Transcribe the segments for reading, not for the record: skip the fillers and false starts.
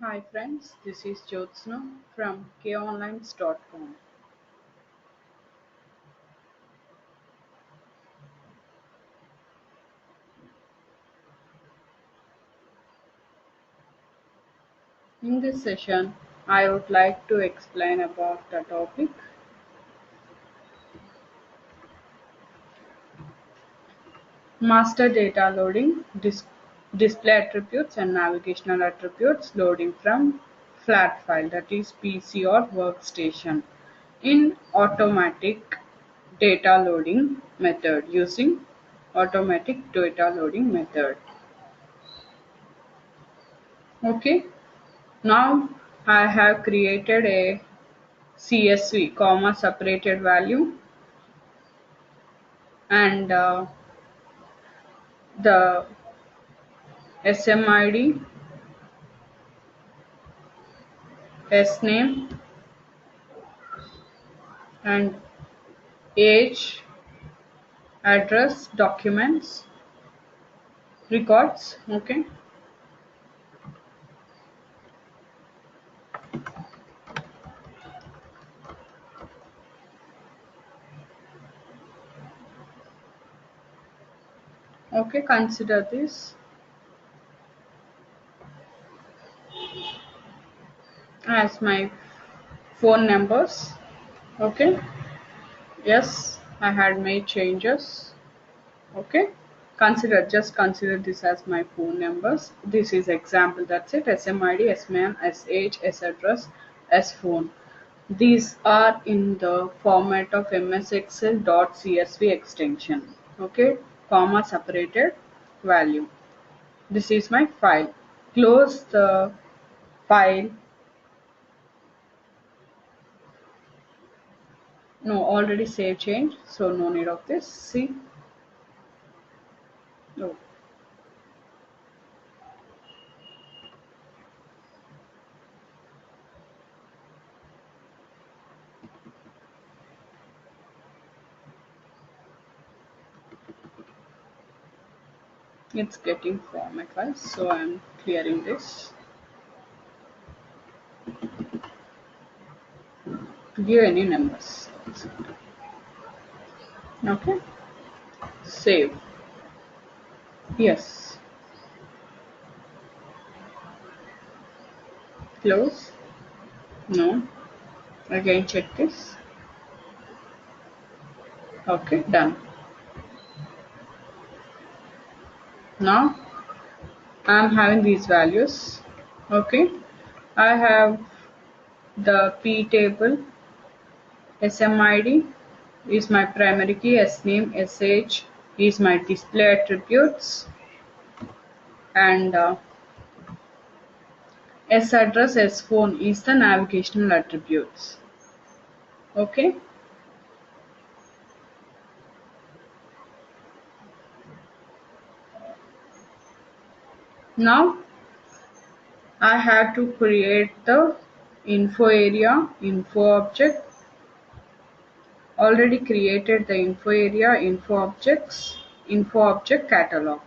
Hi friends, this is Jyotsna from konlines.com. In this session, I would like to explain about the topic master data loading, display attributes and navigational attributes loading from flat file, that is PC or workstation, in automatic data loading method using automatic data loading method. Okay, now I have created a CSV, comma separated value, and the SMID, SName, and age, address, documents, records. Okay, okay, consider this as my phone numbers. Okay, yes, I had made changes. Okay, just consider this as my phone numbers. This is example, that's it. SMID, SMAN, SH, SAddress, SPhone. These are in the format of msexcel.csv extension. Okay, comma separated value. This is my file. Close the file. No, already save change, so no need of this. See, no, it's getting format file, so I'm clearing this. Give any numbers. Okay, save. Yes, close. No, again check this. Okay, done. Now I'm having these values. Okay, I have the P table. SMID is my primary key. SName, SH is my display attributes, and SAddress, SPhone is the navigational attributes. Okay, now I have to create the info area, info object. Already created the info area, info objects, info object catalog.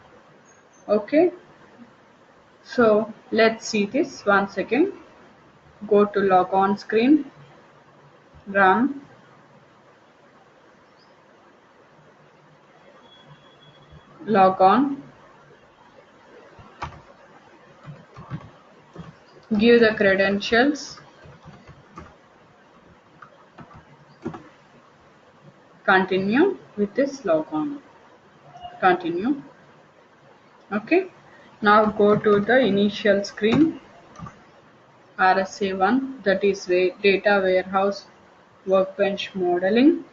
Okay, so let's see this once again. Go to log on screen, run, log on, give the credentials, continue with this log on, continue. Okay, now go to the initial screen, RSA1, that is data warehouse workbench modeling.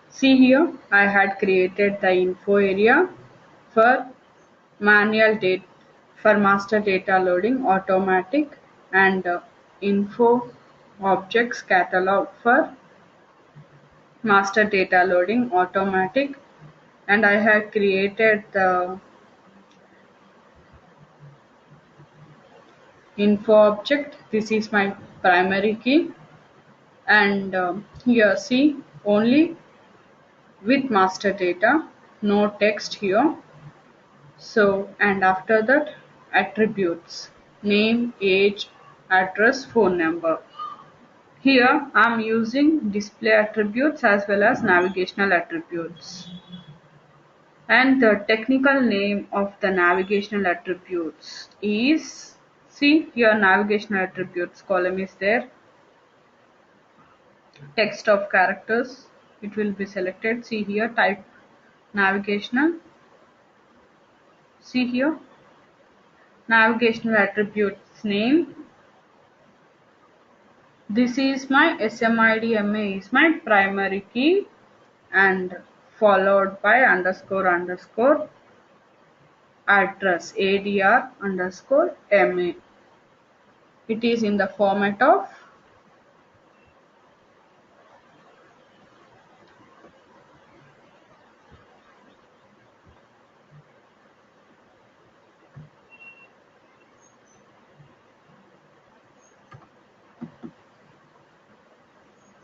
See here, I had created the info area for manual data, for master data loading automatic, and info objects catalog for master data loading automatic, and I have created the info object. This is my primary key, and here see, only with master data, no text here. So, and after that, attributes, name, age, address, phone number. Here I am using display attributes as well as navigational attributes. And the technical name of the navigational attributes is, see here, navigational attributes column is there, text of characters, it will be selected. See here, type navigational. See here, navigational attributes name. This is my SMID MA is my primary key, and followed by underscore underscore address ADR underscore MA. It is in the format of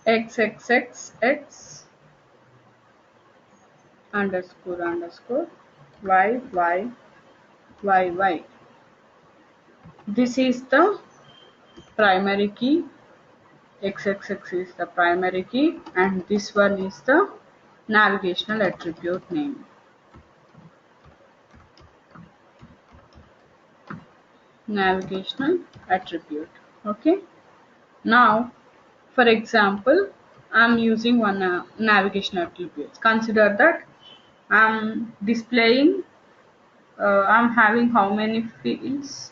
XXXX underscore underscore YYYY. This is the primary key. XXX is the primary key, and this one is the navigational attribute name. Navigational attribute. Okay. Now, for example, I'm using one navigation attribute. Consider that I'm displaying, I'm having how many fields?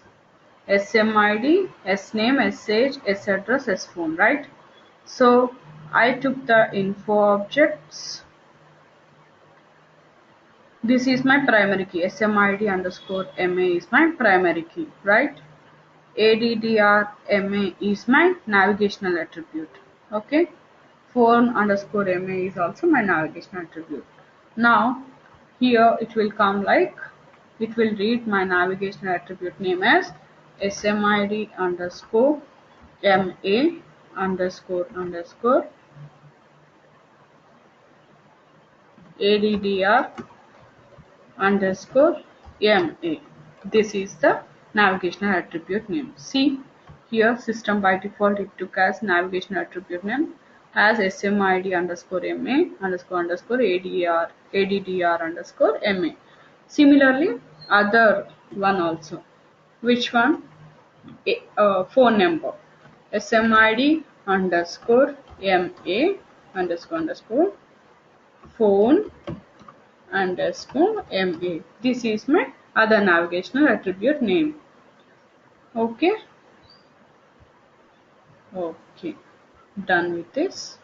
SMID, SName, SH, SAddress, SPhone, right? So I took the info objects. This is my primary key. SMID underscore MA is my primary key, right? ADDR MA is my navigational attribute. Okay. Phone underscore MA is also my navigational attribute. Now here it will come like, it will read my navigational attribute name as SMID underscore MA underscore underscore ADDR underscore MA. This is the navigational attribute name. See here, system by default it took as navigational attribute name as SMID underscore MA underscore underscore ADDR underscore MA. Similarly, other one also. Which one? Phone number. SMID underscore MA underscore underscore phone underscore MA. This is my other navigational attribute name. Okay. Okay. Done with this.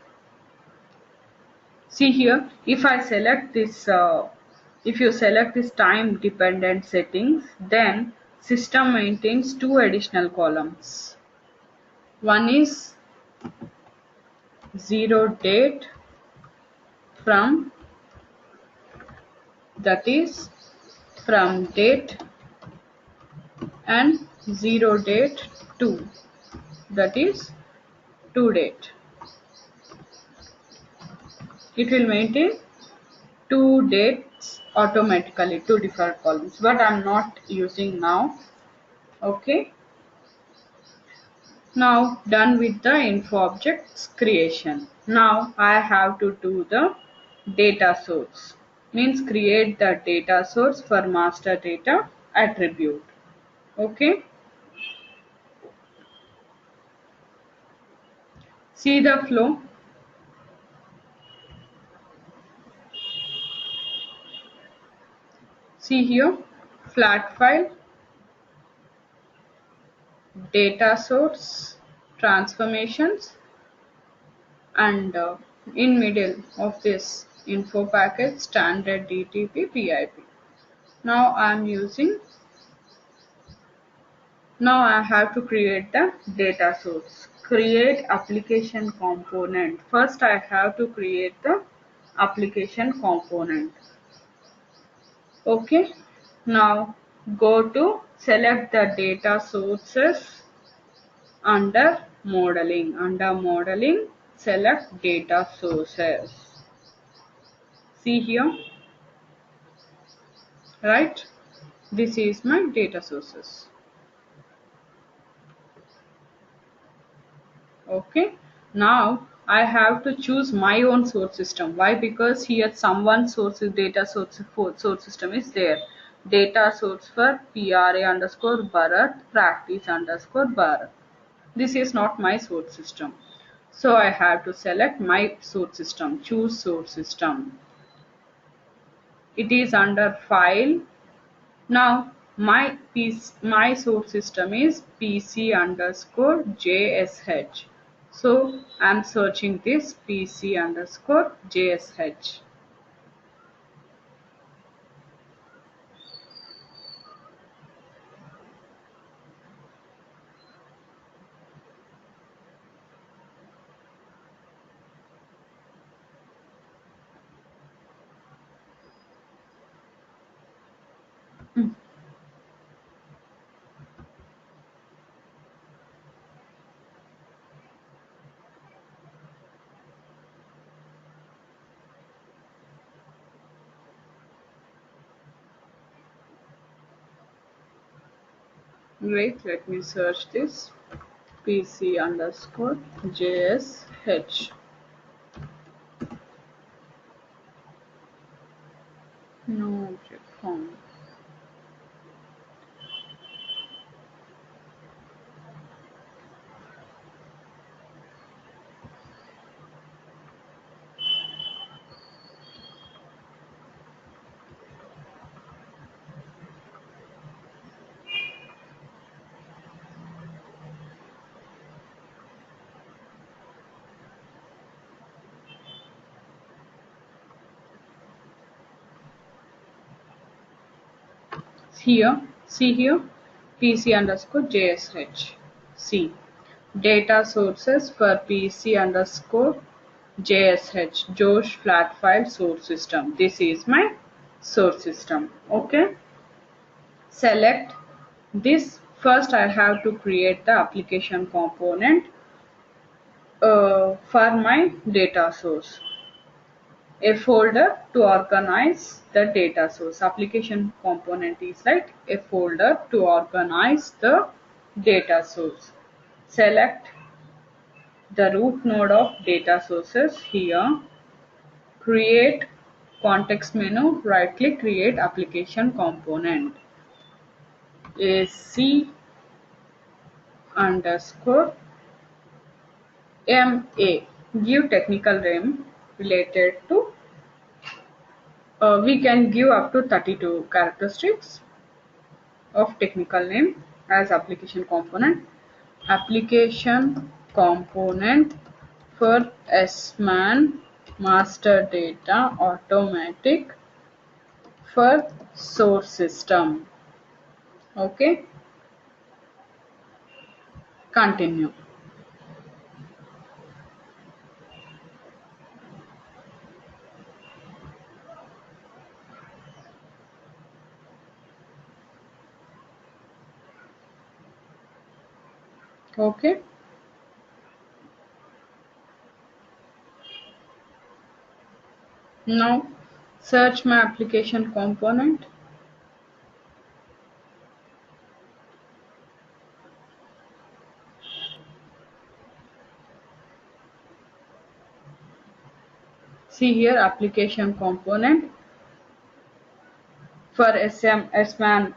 See here, if I select this, if you select this time dependent settings, then system maintains two additional columns. One is zero date from, that is from date, and zero date to, that is to date. It will maintain two dates automatically, two different columns, but I'm not using now. Okay. Now done with the info objects creation. Now I have to do the data source, means create the data source for master data attribute. Okay. See the flow. See here, flat file, data source, transformations, and in middle of this info package standard DTP PIP. Now I am using, now I have to create the data source. Create application component. First I have to create the application component. Okay. Now go to select the data sources under modeling. Under modeling, select data sources. See here, right? This is my data sources. Okay. Now I have to choose my own source system. Why? Because here someone source data source system is there. Data source for PRA underscore Bharat practice underscore Bharat. This is not my source system. So I have to select my source system. Choose source system. It is under file. Now my source system is PC underscore JSH. So I'm searching this PC underscore JSH. Wait, let me search this PC underscore JSH. No object found. Here, see here, PC underscore JSH. See, data sources for PC underscore JSH, Josh flat file source system. This is my source system. Okay, select this. First, I have to create the application component for my data source. A folder to organize the data source. Application component is like a folder to organize the data source. Select the root node of data sources here. Create context menu, right click, create application component. AC underscore MA. Give technical name related to, we can give up to 32 characteristics of technical name as application component. Application component for SMAN master data automatic for source system. Okay, continue. Okay, now search my application component. See here application component for SMAN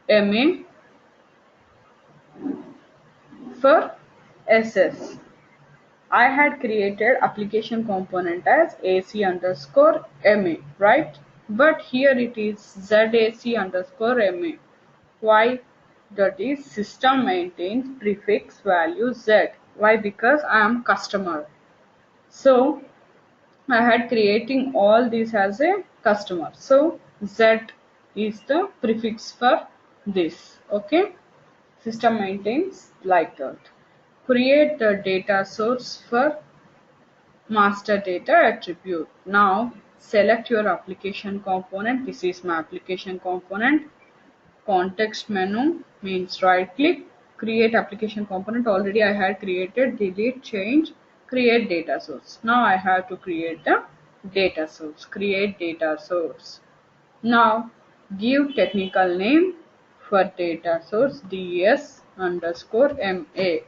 MA for SS. I had created application component as AC underscore MA, right? But here it is ZAC underscore MA. Why? That is system maintains prefix value Z. Why? Because I am customer. So I had creating all these as a customer. So Z is the prefix for this. Okay. System maintains like that. Create the data source for master data attribute. Now select your application component. This is my application component. Context menu means right click, create application component. Already I had created, delete, change, create data source. Now I have to create the data source. Create data source. Now give technical name for data source DS underscore MA.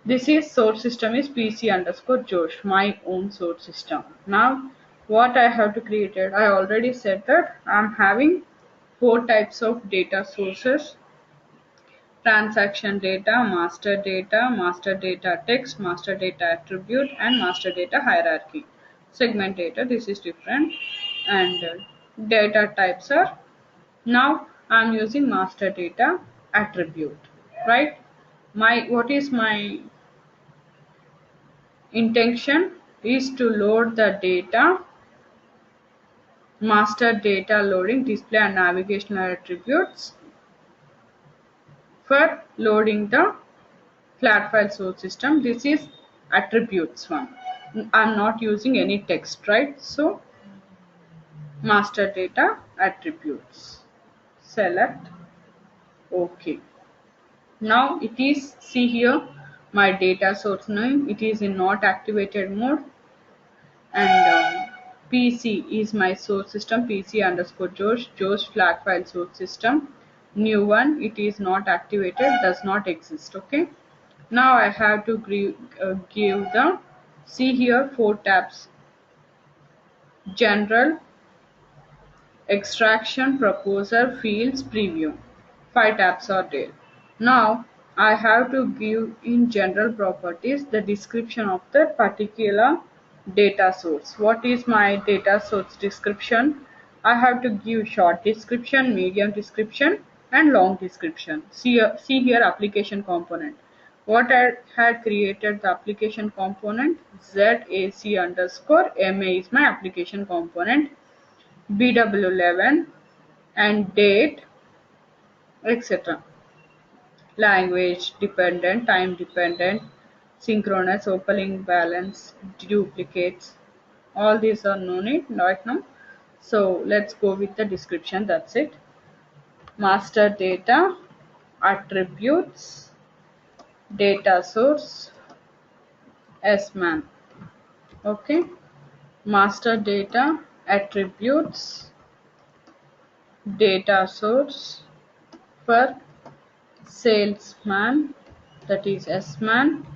This is source system is PC underscore Josh, my own source system. Now, what I have to create it, I already said that I'm having four types of data sources: transaction data, master data text, master data attribute, and master data hierarchy. Segment data, this is different, and data types are, now I'm using master data attribute, right? My what is my intention is to load the data, master data loading, display and navigational attributes for loading the flat file source system. This is attributes one. I'm not using any text, right? So master data attributes. Select OK. Now it is, see here, my data source name. It is in not activated mode, and PC is my source system. PC underscore Josh flat file source system. New one, it is not activated, does not exist. Okay. Now I have to give the, see here, four tabs: general, extraction, proposer, fields, preview. Five tabs are there. Now I have to give in general properties the description of the particular data source. What is my data source description? I have to give short description, medium description, and long description. See here application component. What I had created the application component, ZAC underscore MA is my application component, BW11 and date, etc. Language dependent, time dependent, synchronous, opening balance, duplicates. All these are no need right now. So let's go with the description. That's it. Master data, attributes, data source, S-man. Okay. Master data, attributes, data source for salesman, that is S-man,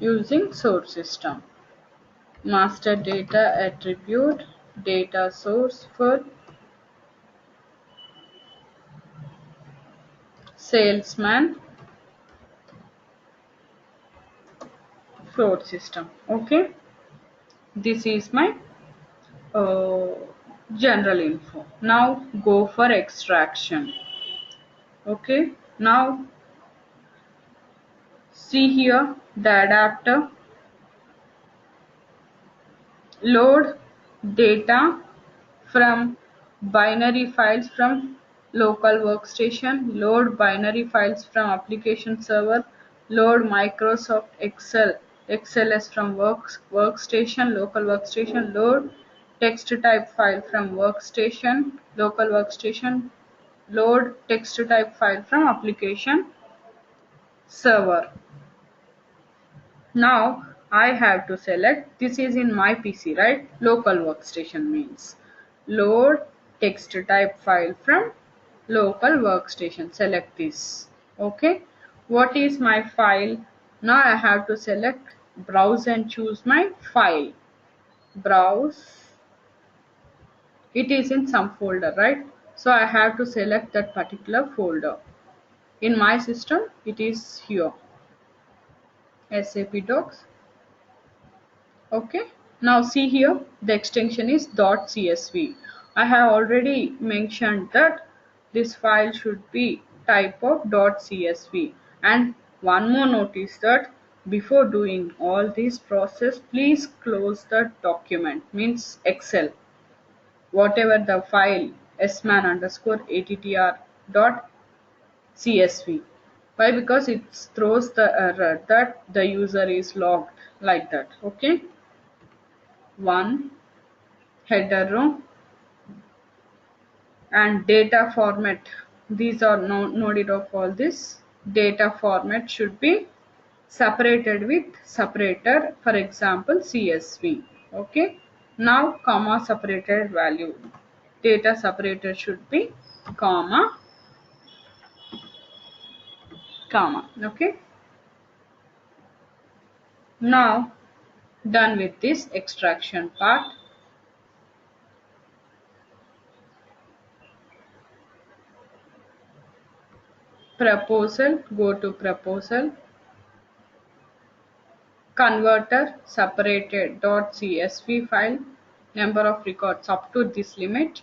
using source system. Master data attribute, data source for salesman, source system. Okay, this is my uh, general info. Now go for extraction. Okay, now see here the adapter, load data from binary files from local workstation, load binary files from application server, load Microsoft Excel XLS from workstation, local workstation, load text type file from workstation, local workstation, load text type file from application server. Now I have to select, this is in my PC, right? Local workstation means load text type file from local workstation. Select this. Okay. What is my file? Now I have to select browse and choose my file. Browse. It is in some folder, right? So I have to select that particular folder. In my system, it is here. SAP docs. Okay, now see here the extension is .csv. I have already mentioned that this file should be type of .csv, and one more note is that before doing all this process, please close the document, means Excel, whatever the file sman underscore attr dot csv. Why? Because it throws the error that the user is logged, like that. Okay, one header row and data format, these are no need of all this. Data format should be separated with separator, for example CSV. Okay, now comma separated value, data separator should be comma comma. Okay. Now done with this extraction part. Proposal, go to proposal. Converter separated .csv file, number of records up to this limit.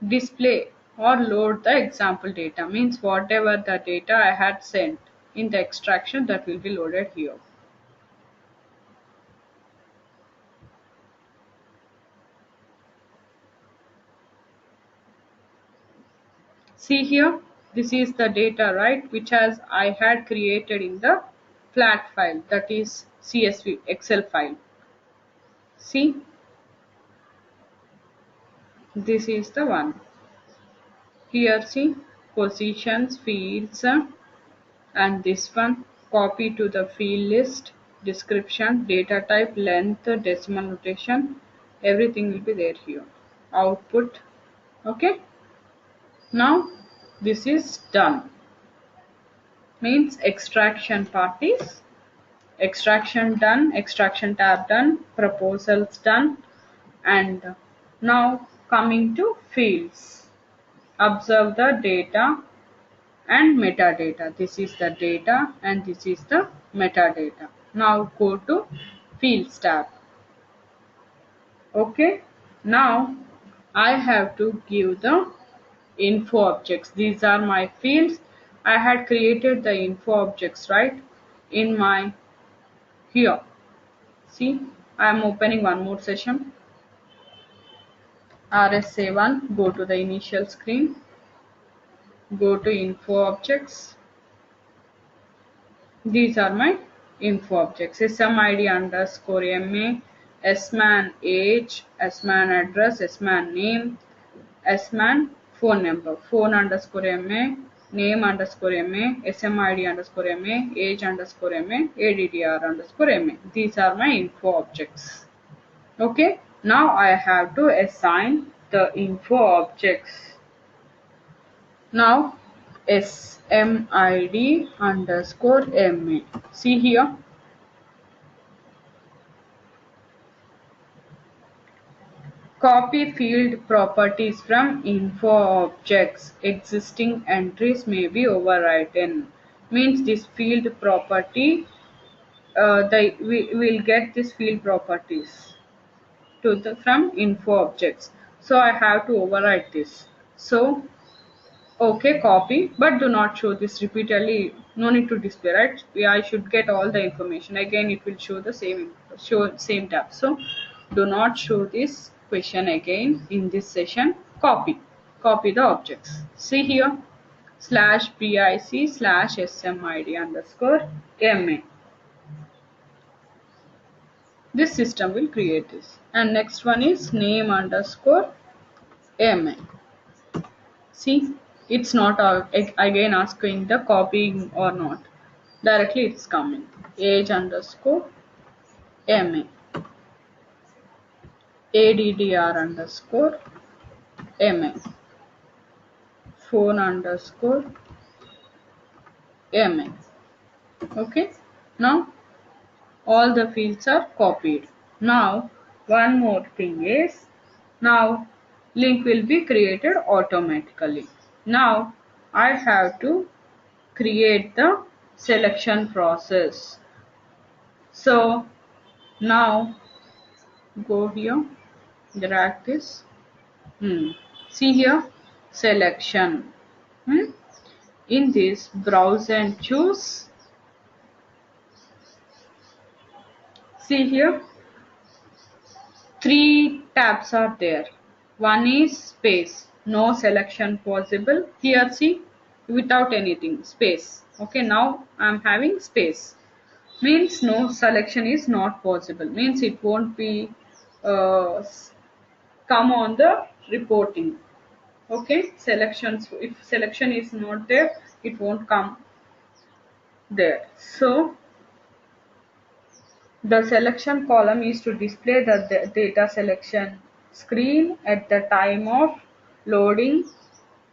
Display or load the example data, means whatever the data I had sent in the extraction, that will be loaded here. See here, this is the data, right, which has I had created in the flat file, that is CSV Excel file. See, this is the one. Here see, positions, fields, and this one, copy to the field list, description, data type, length, decimal notation, everything will be there here. Output. Okay, now this is done, means extraction part is extraction done, extraction tab done, proposals done. And now coming to fields, observe the data and metadata. This is the data and this is the metadata. Now go to fields tab. Okay, now I have to give the info objects. These are my fields. I had created the info objects, right, in my here. See, I am opening one more session. RSA1, go to the initial screen, go to info objects. These are my info objects: SMID underscore MA, SMAN age, SMAN address, SMAN name, SMAN phone number, phone underscore MA, name underscore MA, SMID underscore MA, age underscore MA, ADDR underscore MA. These are my info objects. Okay, now I have to assign the info objects. Now SMID underscore MA. See here, copy field properties from info objects. Existing entries may be overwritten. Means this field property, we will get this field properties to the from info objects. So I have to overwrite this. So okay, copy, but do not show this repeatedly. No need to display, right? I should get all the information. Again, it will show the same tab. So do not show this question again in this session. Copy the objects. See here, /BIC /SMID underscore MA. This system will create this. And next one is name underscore MA. See, it's not again asking the copying or not. Directly it's coming. Age underscore MA. ADDR underscore MA. Phone underscore MA. Okay. Now all the fields are copied. Now one more thing is, now link will be created automatically. Now I have to create the selection process. So now go here, drag this. See here, selection. In this, browse and choose. See here, 3 tabs are there. One is space, no selection possible. Here see, without anything, space. Okay, now I am having space. Means no selection is not possible. Means it won't be come on the reporting. Okay, selections, if selection is not there, it won't come there. So the selection column is to display the data selection screen at the time of loading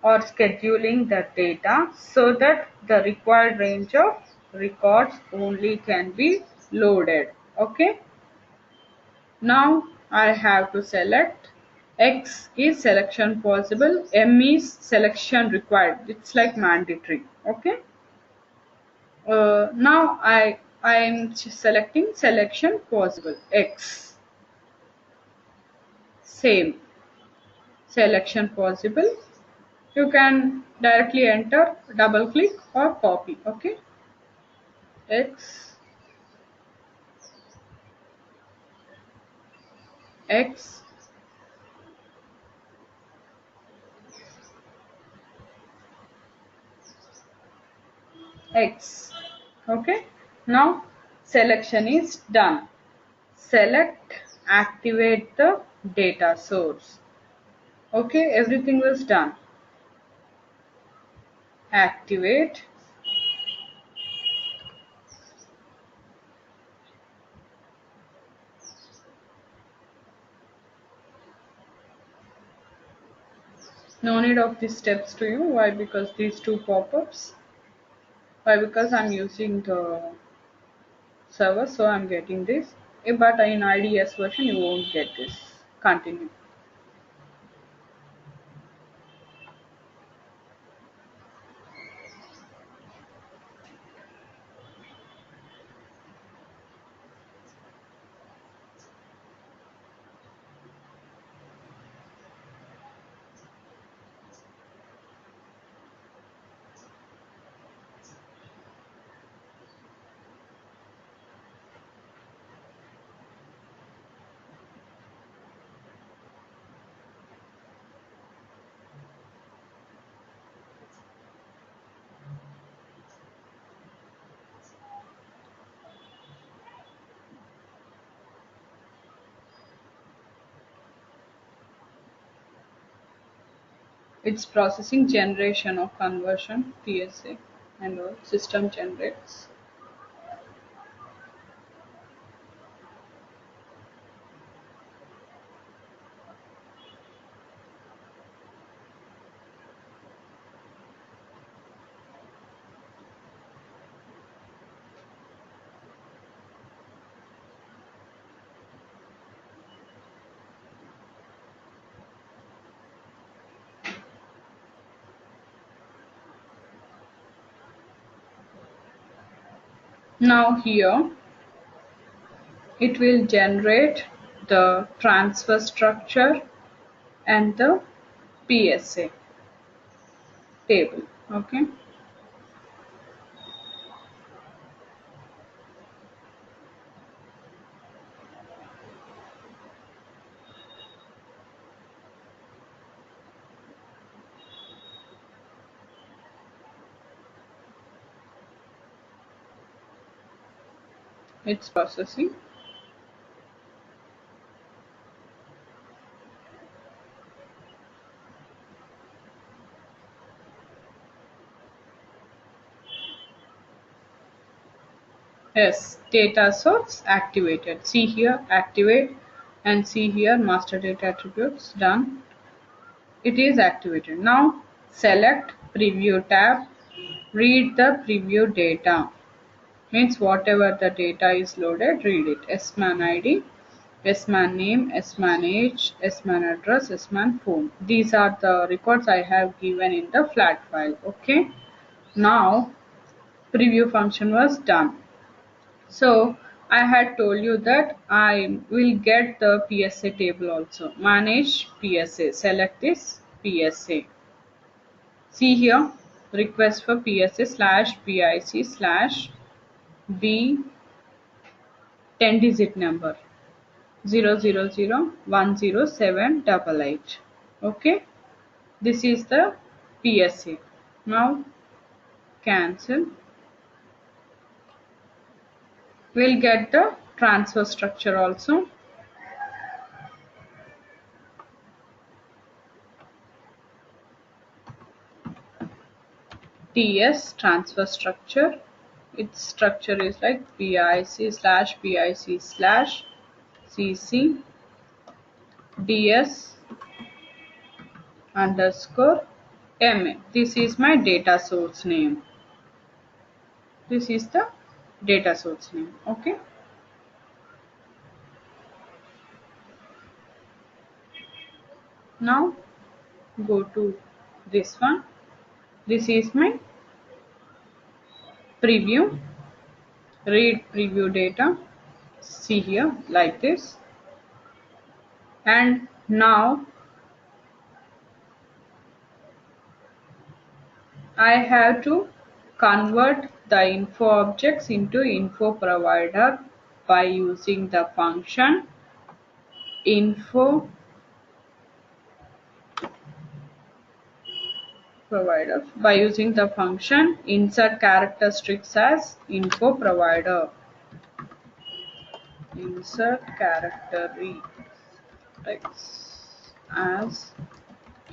or scheduling the data so that the required range of records only can be loaded. Okay. Now I have to select. X is selection possible, M is selection required. It's like mandatory. Okay. Now I am selecting selection possible. X. Same. Selection possible. You can directly enter, double click or copy. Okay. X, X, X. Okay. Now selection is done. Select, activate the data source. Okay, everything was done. Activate. No need of these steps to you. Why? Because these two pop-ups. Why? Because I'm using the server, so I'm getting this. But in IDS version, you won't get this. Continue. It's processing generation of conversion, PSA, and all system generates. Now here it will generate the transfer structure and the PSA table. Okay. It's processing. Yes, data source activated. See here, activate, and see here, master data attributes done. It is activated. Now select preview tab, read the preview data. Means whatever the data is loaded, read it. S-man ID, S-man name, S-man age, S-man address, S-man phone. These are the records I have given in the flat file. Okay. Now preview function was done. So I had told you that I will get the PSA table also. Manage PSA. Select this PSA. See here, request for PSA slash BIC slash B 10 digit number 000107888. Okay, this is the PSA. Now cancel. We'll get the transfer structure also. TS transfer structure. Its structure is like BIC slash BIC slash CC DS underscore MA. This is my data source name. This is the data source name. Okay. Now go to this one. This is my preview. Read preview data. See here like this. And now I have to convert the info objects into info provider by using the function info provider by using the function insert characteristics as info provider. Insert characteristics as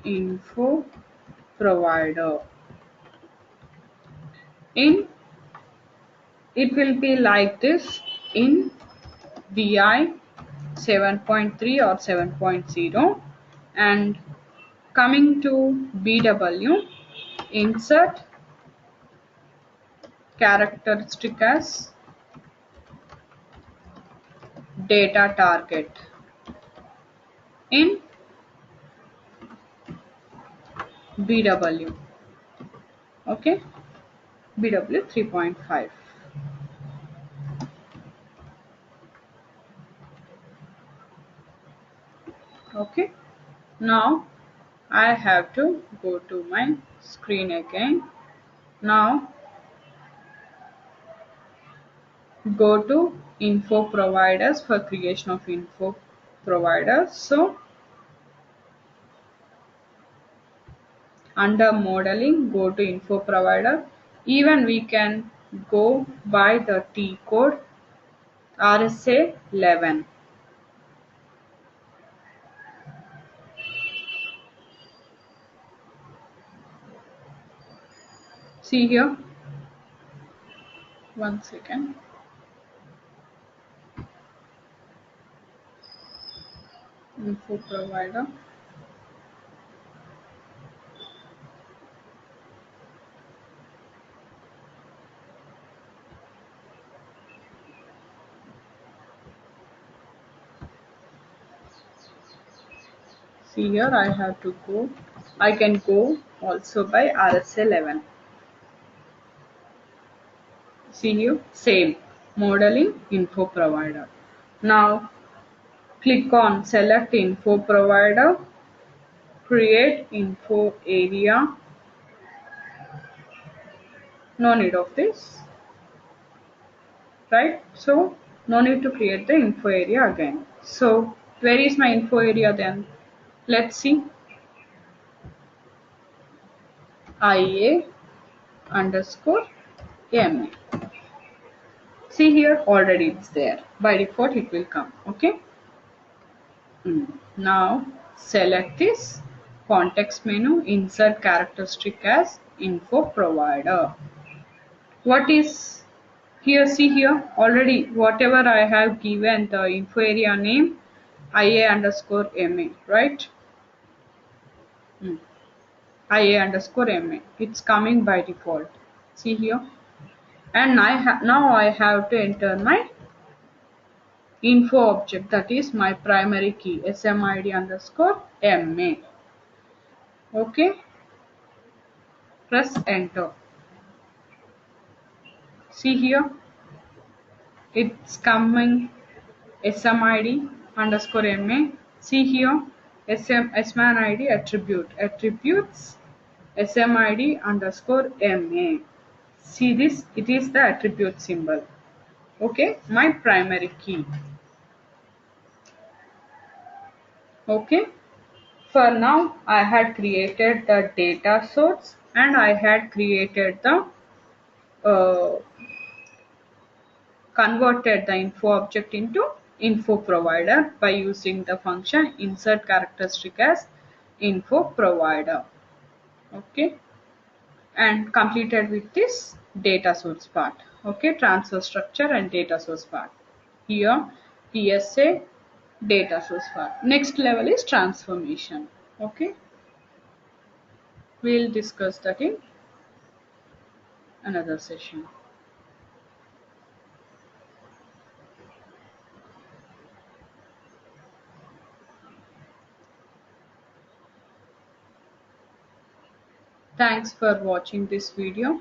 info provider. In it will be like this in BI 7.3 or 7.0, and coming to BW, insert characteristic as data target in BW. Okay, BW 3.5. Okay, now I have to go to my screen again. Now go to info providers for creation of info providers. So under modeling, go to info provider. Even we can go by the T code RSA 11. See here, one second. Info provider. See here, I have to go. I can go also by RSA 11. See here, same modeling info provider. Now click on select info provider, create info area. No need of this, right? So no need to create the info area again. So where is my info area then? Let's see. IA underscore MA. See here, already it's there. By default it will come. Okay. Now select this context menu, insert characteristic as info provider. What is here? See here, already whatever I have given the info area name IA underscore MA, right? IA underscore MA. It's coming by default. See here. And now I have to enter my info object, that is my primary key SMID underscore MA. Okay, press enter. See here, it's coming SMID underscore MA. See here, SMAN ID attributes SMID underscore MA. See this, it is the attribute symbol. Okay, my primary key. Okay, for now I had created the data source and I had created the converted the info object into info provider by using the function insert characteristic as info provider. Okay, and completed with this data source part. Okay, transfer structure and data source part. Here PSA data source part. Next level is transformation. Okay, We'll discuss that in another session. Thanks for watching this video.